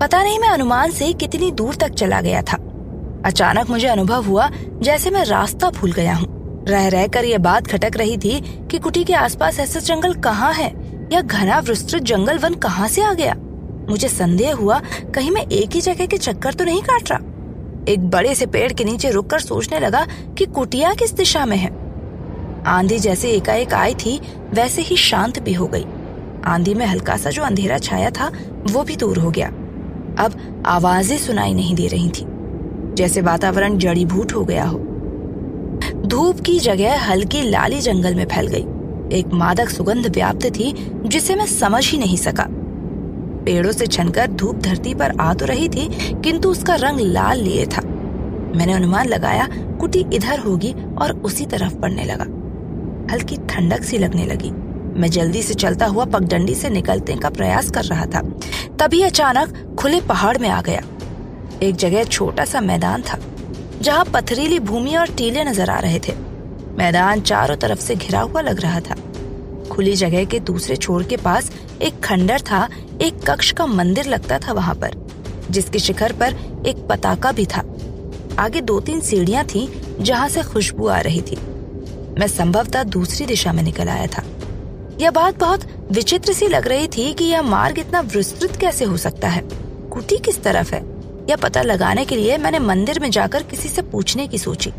पता नहीं मैं अनुमान से कितनी दूर तक चला गया था। अचानक मुझे अनुभव हुआ जैसे मैं रास्ता भूल गया हूँ। रह रहकर ये बात खटक रही थी कि कुटी के आसपास ऐसा जंगल कहाँ है, या घना विस्तृत जंगल वन कहाँ से आ गया। मुझे संदेह हुआ कहीं मैं एक ही जगह के चक्कर तो नहीं काट रहा। एक बड़े से पेड़ के नीचे रुककर सोचने लगा कि कुटिया किस दिशा में है। आंधी जैसे एकाएक आई थी वैसे ही शांत भी हो गई। आंधी में हल्का सा जो अंधेरा छाया था वो भी दूर हो गया। अब आवाजें सुनाई नहीं दे रही थी, जैसे वातावरण जड़ीभूत हो गया हो। धूप की जगह हल्की लाली जंगल में फैल गई। एक मादक सुगंध व्याप्त थी जिसे मैं समझ ही नहीं सका। पेड़ों से छनकर धूप धरती पर आ तो रही थी, किंतु उसका रंग लाल लिए था। मैंने अनुमान लगाया कुटी इधर होगी और उसी तरफ बढ़ने लगा। हल्की ठंडक सी लगने लगी। मैं जल्दी से चलता हुआ पगडंडी से निकलने का प्रयास कर रहा था, तभी अचानक खुले पहाड़ में आ गया। एक जगह छोटा सा मैदान था जहाँ पथरीली भूमि और टीले नजर आ रहे थे। मैदान चारों तरफ से घिरा हुआ लग रहा था। खुली जगह के दूसरे छोर के पास एक खंडर था। एक कक्ष का मंदिर लगता था वहां पर, जिसके शिखर पर एक पताका भी था। आगे 2-3 सीढ़ियां थीं जहां से खुशबू आ रही थी। मैं संभवतः दूसरी दिशा में निकल आया था। यह बात बहुत विचित्र सी लग रही थी कि यह मार्ग इतना विस्तृत कैसे हो सकता है। कुटी किस तरफ है यह पता लगाने के लिए मैंने मंदिर में जाकर किसी से पूछने की सोची।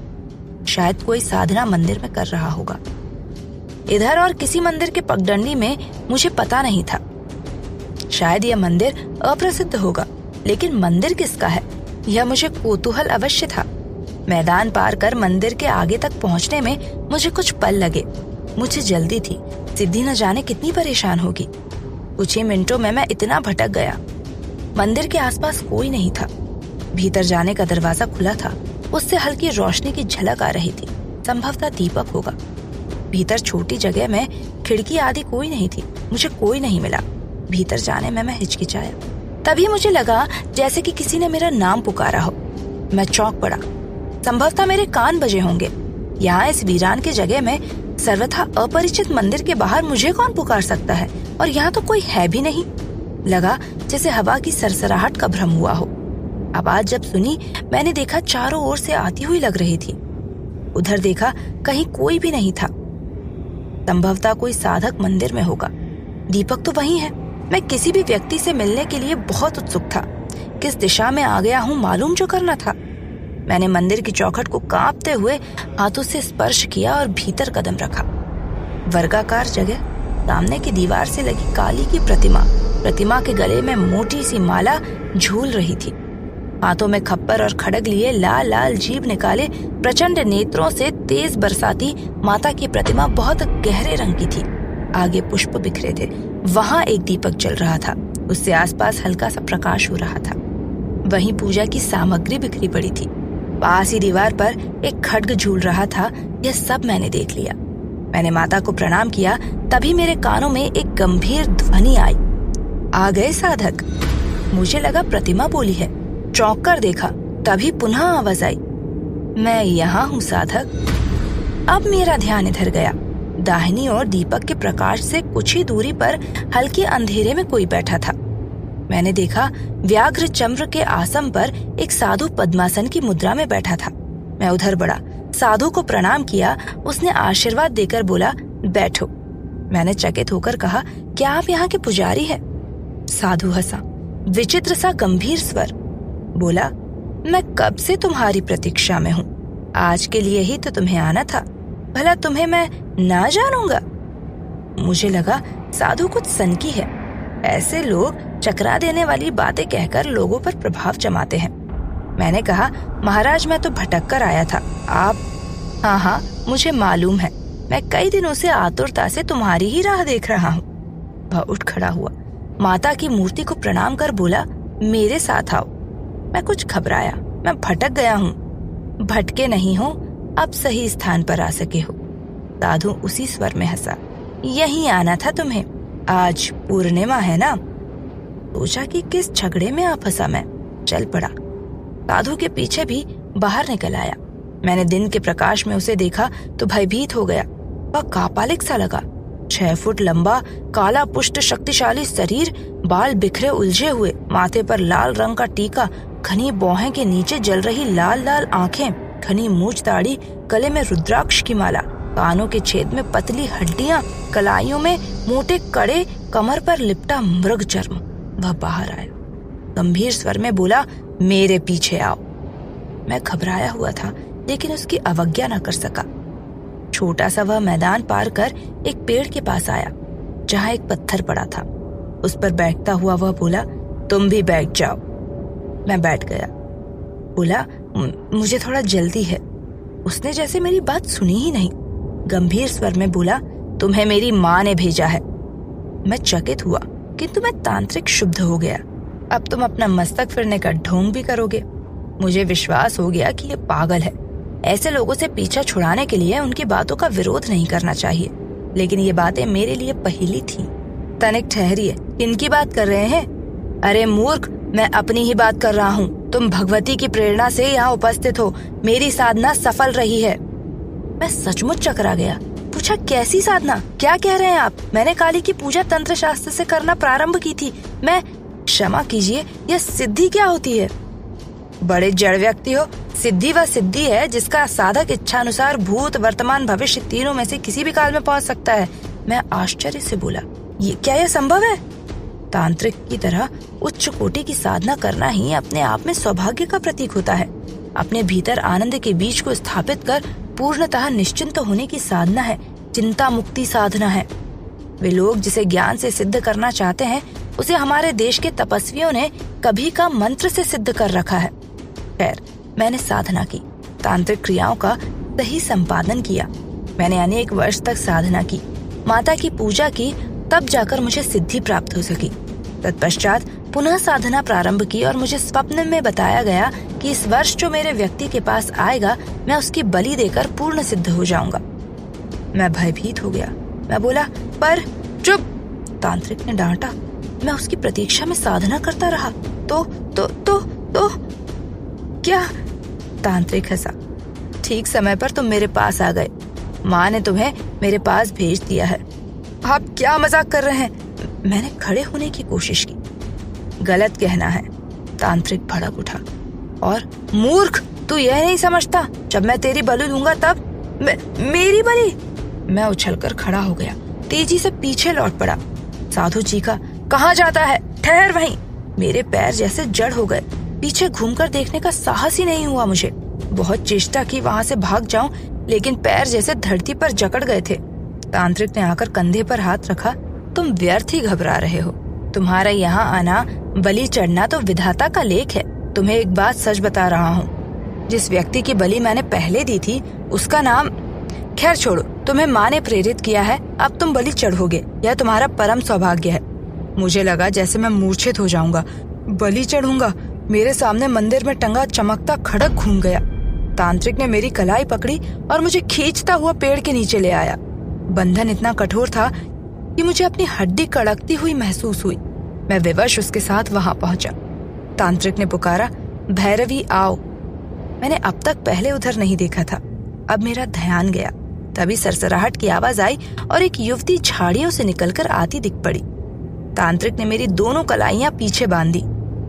शायद कोई साधना मंदिर में कर रहा होगा। इधर और किसी मंदिर के पगडंडी में मुझे पता नहीं था। शायद यह मंदिर अप्रसिद्ध होगा, लेकिन मंदिर किसका है यह मुझे कौतूहल अवश्य था। मैदान पार कर मंदिर के आगे तक पहुंचने में मुझे कुछ पल लगे। मुझे जल्दी थी, सिद्धि न जाने कितनी परेशान होगी। कुछ ही मिनटों में मैं इतना भटक गया। मंदिर के आसपास कोई नहीं था। भीतर जाने का दरवाजा खुला था, उससे हल्की रोशनी की झलक आ रही थी। संभवतः दीपक होगा। भीतर छोटी जगह में खिड़की आदि कोई नहीं थी। मुझे कोई नहीं मिला। भीतर जाने में मैं हिचकिचाया। तभी मुझे लगा जैसे कि किसी ने मेरा नाम पुकारा हो। मैं चौंक पड़ा। संभवतः मेरे कान बजे होंगे। यहाँ इस वीरान की जगह में सर्वथा अपरिचित मंदिर के बाहर मुझे कौन पुकार सकता है, और यहाँ तो कोई है भी नहीं। लगा जैसे हवा की सरसराहट का भ्रम हुआ हो। आवाज जब सुनी मैंने देखा चारों ओर से आती हुई लग रही थी। उधर देखा कहीं कोई भी नहीं था। संभवतः कोई साधक मंदिर में होगा। दीपक तो वहीं है। मैं किसी भी व्यक्ति से मिलने के लिए बहुत उत्सुक था। किस दिशा में आ गया हूँ मालूम जो करना था। मैंने मंदिर की चौखट को कांपते हुए हाथों से स्पर्श किया और भीतर कदम रखा। वर्गाकार जगह, सामने की दीवार से लगी काली की प्रतिमा के गले में मोटी सी माला झूल रही थी। हाथों में खप्पर और खड़ग लिए लाल लाल जीभ निकाले प्रचंड नेत्रों से तेज बरसाती माता की प्रतिमा बहुत गहरे रंग की थी। आगे पुष्प बिखरे थे। वहां एक दीपक जल रहा था। उससे आसपास हल्का सा प्रकाश हो रहा था। वहीं पूजा की सामग्री बिखरी पड़ी थी। पास ही दीवार पर एक खड्ग झूल रहा था। यह सब मैंने देख लिया। मैंने माता को प्रणाम किया। तभी मेरे कानों में एक गंभीर ध्वनि आई। आ गए साधक। मुझे लगा प्रतिमा बोली है। चौंक कर देखा, तभी पुनः आवाज आई, मैं यहाँ हूँ साधक। अब मेरा ध्यान इधर गया। दाहिनी ओर दीपक के प्रकाश से कुछ ही दूरी पर हल्के अंधेरे में कोई बैठा था। मैंने देखा व्याघ्र चम्र के आसन पर एक साधु पद्मासन की मुद्रा में बैठा था। मैं उधर बढ़ा, साधु को प्रणाम किया। उसने आशीर्वाद देकर बोला, बैठो। मैंने चकित होकर कहा, क्या आप यहाँ के पुजारी हैं? साधु हंसा, विचित्र सा गंभीर स्वर। बोला, मैं कब से तुम्हारी प्रतीक्षा में हूँ। आज के लिए ही तो तुम्हें आना था। भला तुम्हें मैं ना जानूंगा? मुझे लगा साधु कुछ सनकी है। ऐसे लोग चकरा देने वाली बातें कहकर लोगों पर प्रभाव जमाते हैं। मैंने कहा, महाराज मैं तो भटक कर आया था। आप? हाँ, मुझे मालूम है। मैं कई दिनों से आतुरता से तुम्हारी ही राह देख रहा हूँ। वह उठ खड़ा हुआ, माता की मूर्ति को प्रणाम कर बोला, मेरे साथ आओ। मैं कुछ घबराया। मैं भटक गया हूँ। भटके नहीं हो, अब सही स्थान पर आ सके हो। साधु उसी स्वर में हंसा, यहीं आना था तुम्हें। आज पूर्णिमा है ना। सोचा कि किस झगड़े में आ फंसा मैं। चल पड़ा। साधु के पीछे भी बाहर निकल आया। मैंने दिन के प्रकाश में उसे देखा तो भयभीत हो गया। वह कापालिक सा लगा। 6 फुट लंबा, काला पुष्ट, शक्तिशाली शरीर, बाल बिखरे उलझे हुए, माथे पर लाल रंग का टीका, घनी बाहों के नीचे जल रही लाल लाल आंखें, घनी मूछ दाढ़ी, गले में रुद्राक्ष की माला, कानों के छेद में पतली हड्डियां, कलाइयों में मोटे कड़े, कमर पर लिपटा मृग चर्म। वह बाहर आया, गंभीर स्वर में बोला, मेरे पीछे आओ। मैं घबराया हुआ था, लेकिन उसकी अवज्ञा न कर सका। छोटा सा वह मैदान पार कर एक पेड़ के पास आया, जहाँ एक पत्थर पड़ा था। उस पर बैठता हुआ वह बोला, तुम भी बैठ जाओ। मैं बैठ गया। बोला, मुझे थोड़ा जल्दी है। उसने जैसे मेरी बात सुनी ही नहीं, गंभीर स्वर में बोला, तुम्हें मेरी माँ ने भेजा है। मैं चकित हुआ, किंतु मैं तांत्रिक शुद्ध हो गया। अब तुम अपना मस्तक फिरने का ढोंग भी करोगे। मुझे विश्वास हो गया कि ये पागल है। ऐसे लोगों से पीछा छुड़ाने के लिए उनकी बातों का विरोध नहीं करना चाहिए, लेकिन ये बातें मेरे लिए पहेली थी। तनिक ठहरिए, किनकी बात कर रहे हैं? अरे मूर्ख, मैं अपनी ही बात कर रहा हूँ। तुम भगवती की प्रेरणा से यहाँ उपस्थित हो। मेरी साधना सफल रही है। मैं सचमुच चकरा गया। पूछा, कैसी साधना? क्या कह रहे हैं आप? मैंने काली की पूजा तंत्र शास्त्र से करना प्रारंभ की थी। मैं क्षमा कीजिए, यह सिद्धि क्या होती है? बड़े जड़ व्यक्ति हो। सिद्धि वह सिद्धि है जिसका साधक इच्छानुसार भूत, वर्तमान, भविष्य तीनों में से किसी भी काल में पहुंच सकता है। मैं आश्चर्य से बोला, क्या यह संभव है? तांत्रिक की तरह उच्च कोटि की साधना करना ही अपने आप में सौभाग्य का प्रतीक होता है। अपने भीतर आनंद के बीज को स्थापित कर पूर्णतः निश्चिंत होने की साधना है, चिंता मुक्ति साधना है। वे लोग जिसे ज्ञान से सिद्ध करना चाहते हैं, उसे हमारे देश के तपस्वियों ने कभी का मंत्र से सिद्ध कर रखा है। खैर, मैंने साधना की, तांत्रिक क्रियाओं का सही संपादन किया। मैंने अनेक वर्ष तक साधना की, माता की पूजा की, तब जाकर मुझे सिद्धि प्राप्त हो सकी। तत्पश्चात पुनः साधना प्रारंभ की और मुझे स्वप्न में बताया गया कि इस वर्ष जो मेरे व्यक्ति के पास आएगा, मैं उसकी बलि देकर पूर्ण सिद्ध हो जाऊंगा। मैं भयभीत हो गया। मैं बोला, पर चुप। तांत्रिक ने डांटा। मैं उसकी प्रतीक्षा में साधना करता रहा। तो क्या? तांत्रिक हंसा। ठीक समय पर तुम मेरे पास आ गए। माँ ने तुम्हें मेरे पास भेज दिया है। आप क्या मजाक कर रहे हैं? मैंने खड़े होने की कोशिश की। गलत कहना है। तांत्रिक भड़क उठा और, मूर्ख, तू यह नहीं समझता, जब मैं तेरी बलि दूंगा तब? मेरी बलि? मैं उछलकर खड़ा हो गया, तेजी से पीछे लौट पड़ा। साधु चीखा, कहाँ जाता है? ठहर वहीं। मेरे पैर जैसे जड़ हो गए। पीछे घूमकर देखने का साहस ही नहीं हुआ मुझे। बहुत चेष्टा की वहां से भाग जाऊं, लेकिन पैर जैसे धरती पर जकड़ गए थे। तांत्रिक ने आकर कंधे पर हाथ रखा। तुम व्यर्थ ही घबरा रहे हो। तुम्हारा यहाँ आना, बलि चढ़ना तो विधाता का लेख है। तुम्हें एक बात सच बता रहा हूँ, जिस व्यक्ति की बलि मैंने पहले दी थी, उसका नाम, खैर छोड़ो, तुम्हें माँ ने प्रेरित किया है। अब तुम बलि चढ़ोगे, यह तुम्हारा परम सौभाग्य है। मुझे लगा जैसे मैं मूर्छित हो जाऊंगा। बलि चढ़ूंगा। मेरे सामने मंदिर में टंगा चमकता खड़ग घूम गया। तांत्रिक ने मेरी कलाई पकड़ी और मुझे खींचता हुआ पेड़ के नीचे ले आया। बंधन इतना कठोर था कि मुझे अपनी हड्डी कड़कती हुई महसूस हुई। मैं विवश उसके साथ वहां पहुंचा। तांत्रिक ने पुकारा, भैरवी आओ। मैंने अब तक पहले उधर नहीं देखा था। अब मेरा ध्यान गया। तभी सरसराहट की आवाज आई और एक युवती झाड़ियों से निकलकर आती दिख पड़ी। तांत्रिक ने मेरी दोनों कलाइयां पीछे बांध दी।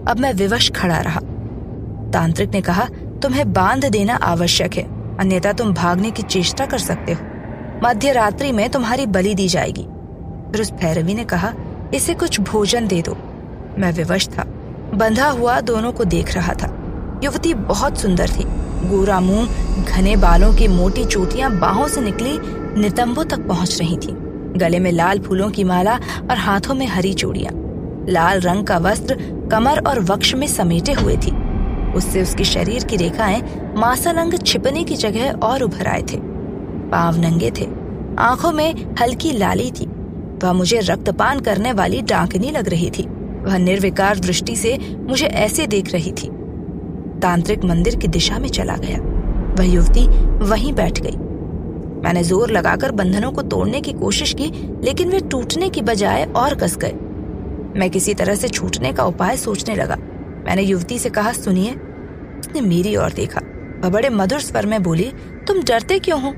अब मैं विवश खड़ा रहा। तांत्रिक ने कहा, तुम्हें बांध देना आवश्यक है, अन्यथा तुम भागने की चेष्टा कर सकते हो। मध्य रात्रि में तुम्हारी बलि दी जाएगी। फिर उस भैरवी ने कहा, इसे कुछ भोजन दे दो। मैं विवश था, बंधा हुआ दोनों को देख रहा था। युवती बहुत सुंदर थी। गोरा मुंह, घने बालों की मोटी चोटियां बाहों से निकली नितंबों तक पहुंच रही थी। गले में लाल फूलों की माला और हाथों में हरी चूड़ियां। लाल रंग का वस्त्र कमर और वक्ष में समेटे हुए थी। उससे उसके शरीर की रेखाएं मांसल अंग छिपने की जगह और उभर आए थे। पांव नंगे थे, आंखों में हल्की लाली थी। वह मुझे रक्तपान करने वाली डांकनी लग रही थी। वह निर्विकार दृष्टि से मुझे ऐसे देख रही थी। तांत्रिक मंदिर की दिशा में चला गया। वह युवती वहीं बैठ गई। मैंने जोर लगाकर बंधनों को तोड़ने की कोशिश की, लेकिन वे टूटने की बजाय और कस गए। मैं किसी तरह से छूटने का उपाय सोचने लगा। मैंने युवती से कहा, सुनिए। उसने मेरी ओर देखा। वह बड़े मधुर स्वर में बोली, तुम डरते क्यों हो?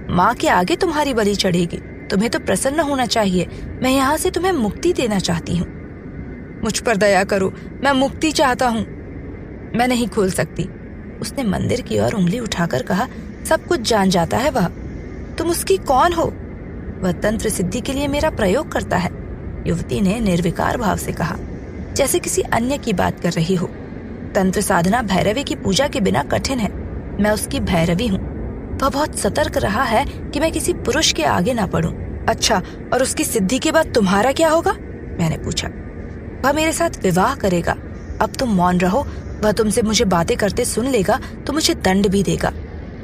माँ के आगे तुम्हारी बलि चढ़ेगी। तुम्हें तो प्रसन्न होना चाहिए। मैं यहाँ से तुम्हें मुक्ति देना चाहती हूँ। मुझ पर दया करो, मैं मुक्ति चाहता हूँ। मैं नहीं खोल सकती। उसने मंदिर की ओर उंगली उठाकर कहा, सब कुछ जान जाता है वह। तुम उसकी कौन हो? वह तंत्र सिद्धि के लिए मेरा प्रयोग करता है, युवती ने निर्विकार भाव से कहा, जैसे किसी अन्य की बात कर रही हो। तंत्र साधना भैरवी की पूजा के बिना कठिन है। मैं उसकी भैरवी हूँ। वह बहुत सतर्क रहा है कि मैं किसी पुरुष के आगे ना पड़ूं। अच्छा, और उसकी सिद्धि के बाद तुम्हारा क्या होगा? मैंने पूछा। वह मेरे साथ विवाह करेगा। अब तुम मौन रहो। वह तुमसे मुझे बातें करते सुन लेगा तो मुझे दंड भी देगा।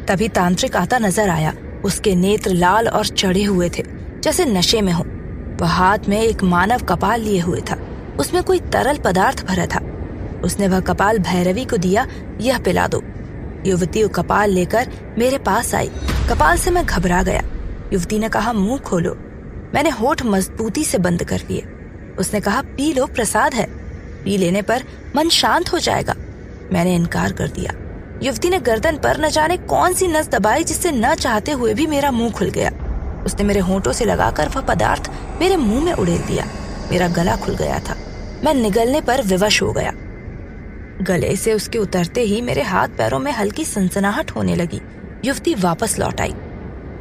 तभी तांत्रिक आता नजर आया। उसके नेत्र लाल और चढ़े हुए थे, जैसे नशे में हो। वह हाथ में एक मानव कपाल लिए हुए था। उसमें कोई तरल पदार्थ भरा था। उसने वह कपाल भैरवी को दिया, यह पिला दो। युवती वो कपाल लेकर मेरे पास आई। कपाल से मैं घबरा गया। युवती ने कहा, मुंह खोलो। मैंने होठ मजबूती से बंद कर लिए। उसने कहा, पी लो, प्रसाद है। पी लेने पर मन शांत हो जाएगा। मैंने इनकार कर दिया। युवती ने गर्दन पर न जाने कौन सी नस दबाई, जिससे न चाहते हुए भी मेरा मुंह खुल गया। उसने मेरे होठों से लगाकर वह पदार्थ मेरे मुंह में उड़ेल दिया। मेरा गला खुल गया था। मैं निगलने पर विवश हो गया। गले से उसके उतरते ही मेरे हाथ पैरों में हल्की सनसनाहट होने लगी। युवती वापस लौट आई।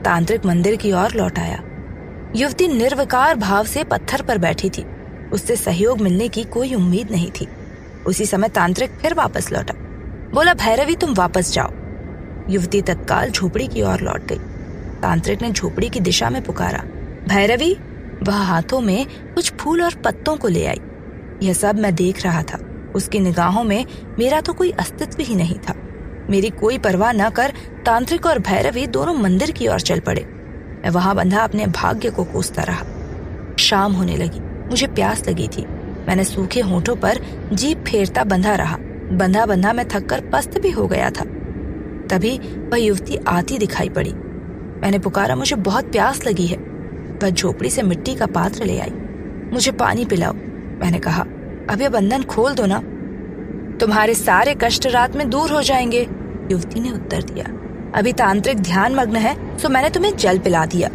तांत्रिक मंदिर की ओर लौट आया। युवती निर्विकार भाव से पत्थर पर बैठी थी। उससे सहयोग मिलने की कोई उम्मीद नहीं थी। उसी समय तांत्रिक फिर वापस लौटा। बोला, भैरवी तुम वापस जाओ। युवती तत्काल झोपड़ी की ओर लौट गई। तांत्रिक ने झोपड़ी की दिशा में पुकारा, भैरवी। वह हाथों में कुछ फूल और पत्तों को ले आई। यह सब मैं देख रहा था। उसकी निगाहों में मेरा तो कोई अस्तित्व ही नहीं था। मेरी कोई परवाह न कर तांत्रिक और भैरवी दोनों मंदिर की ओर चल पड़े। मैं वहां बंधा अपने भाग्य को कोसता रहा। शाम होने लगी। मुझे प्यास लगी थी। मैंने सूखे होठों पर जीभ फेरता बंधा रहा। बंधा बंधा मैं थककर पस्त भी हो गया था। तभी वह युवती आती दिखाई पड़ी। मैंने पुकारा, मुझे बहुत प्यास लगी है। वह झोपड़ी से मिट्टी का पात्र ले आई। मुझे पानी पिलाओ, मैंने कहा। अब यह बंधन खोल दो ना, तुम्हारे सारे कष्ट रात में दूर हो जाएंगे, युवती ने उत्तर दिया। अभी तांत्रिक ध्यान मग्न है, सो मैंने तुम्हें जल पिला दिया।